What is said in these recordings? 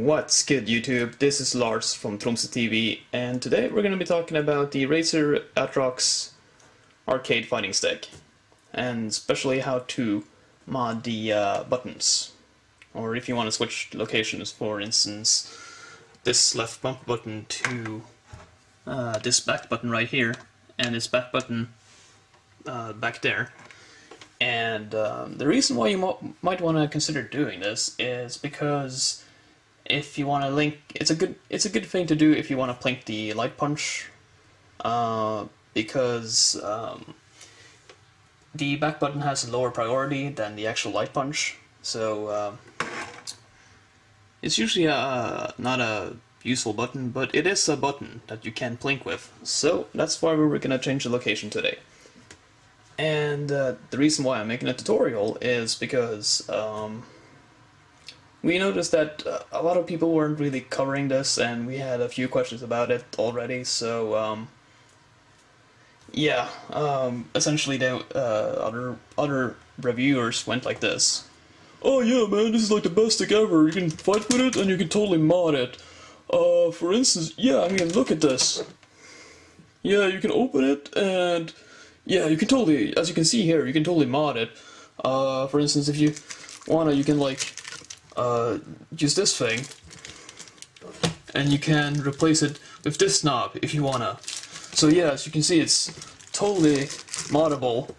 What's good, YouTube? This is Lars from Tromsø TV, and today we're going to be talking about the Razer Atrox Arcade Fighting Stick, and especially how to mod the buttons, or if you want to switch locations, for instance, this left bump button to this back button right here, and this back button back there. And the reason why you might want to consider doing this is because if you want to link, it's a good thing to do if you want to link the light punch, because the back button has a lower priority than the actual light punch, so it's usually not a useful button, but it is a button that you can plink with. So that's why we're going to change the location today. And the reason why I'm making a tutorial is because we noticed that a lot of people weren't really covering this, and we had a few questions about it already, so yeah, essentially other reviewers went like this. Oh yeah, man, this is like the best stick ever. You can fight with it and you can totally mod it. For instance, yeah, I mean, look at this. Yeah, you can open it and yeah, you can totally, as you can see here, you can totally mod it. For instance, if you wanna, you can like use this thing, and you can replace it with this knob if you wanna. So yeah, as you can see, it's totally moddable.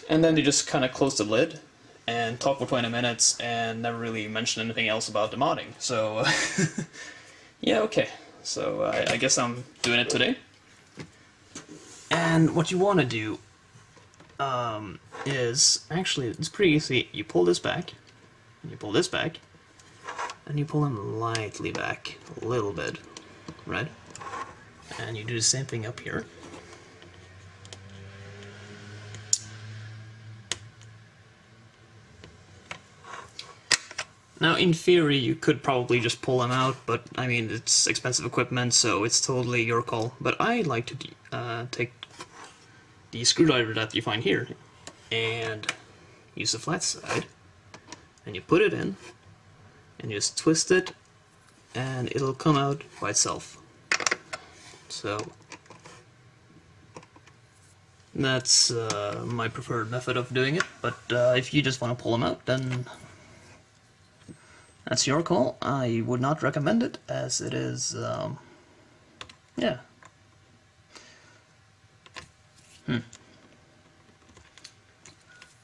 And then you just kind of close the lid and talk for 20 minutes and never really mention anything else about the modding. So yeah, okay. So I guess I'm doing it today. And what you want to do is, actually, it's pretty easy. You pull this back, and you pull this back, and you pull them lightly back, a little bit, right? And you do the same thing up here. Now, in theory, you could probably just pull them out, but, I mean, it's expensive equipment, so it's totally your call. But I like to take the screwdriver that you find here, and use the flat side, and you put it in, and you just twist it, and it'll come out by itself. So, that's my preferred method of doing it, but if you just want to pull them out, then that's your call. I would not recommend it, as it is, yeah.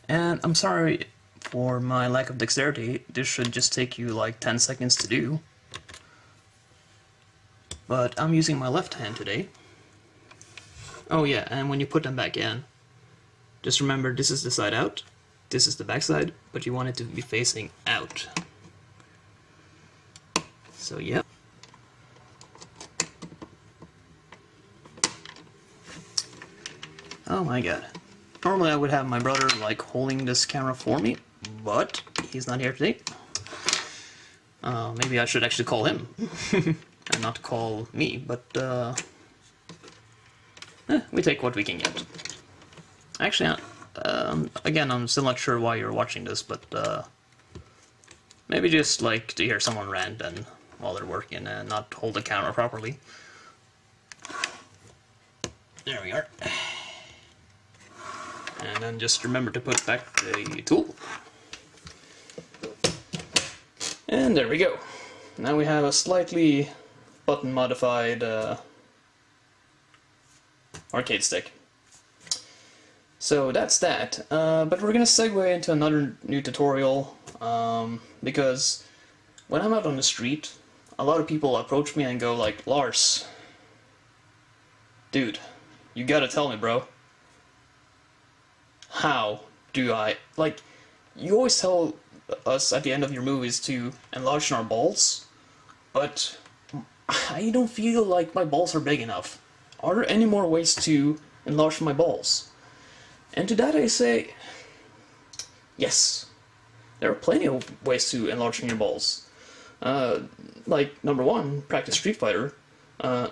And I'm sorry for my lack of dexterity. This should just take you like 10 seconds to do. But I'm using my left hand today. Oh yeah, and when you put them back in, just remember this is the side out, this is the back side, but you want it to be facing out. So yeah. Oh my god. Normally I would have my brother like holding this camera for me, but he's not here today. Maybe I should actually call him and not call me, but we take what we can get. Actually, again, I'm still not sure why you're watching this, but maybe just like to hear someone rant and while they're working and not hold the camera properly. There we are. And then just remember to put back the tool. And there we go. Now we have a slightly button modified arcade stick. So that's that. But we're gonna segue into another new tutorial, because when I'm out on the street, a lot of people approach me and go like, Lars, dude, you gotta tell me, bro. How do I, like, you always tell us at the end of your movies to enlarge our balls, but I don't feel like my balls are big enough. Are there any more ways to enlarge my balls? And to that I say, yes. There are plenty of ways to enlarge your balls. Like, number one, practice Street Fighter.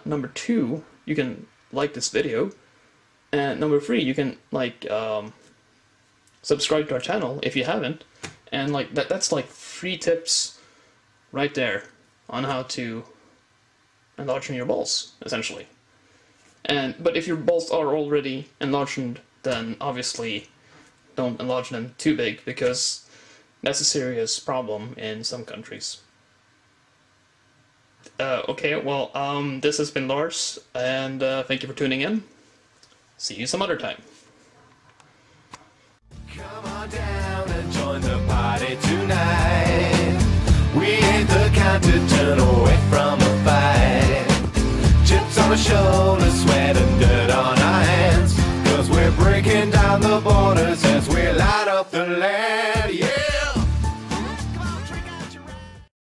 Number two, you can like this video. And number three, you can, like, subscribe to our channel if you haven't, and like that's like 3 tips right there on how to enlarge your balls, essentially. But if your balls are already enlarged, then obviously don't enlarge them too big, because that's a serious problem in some countries. Okay, well, this has been Lars, and thank you for tuning in. See you some other time. Come on down and join the party tonight. We ain't the kind to turn away from a fight. Chips on the shoulder, sweat and dirt on our hands, 'cause we're breaking down the borders.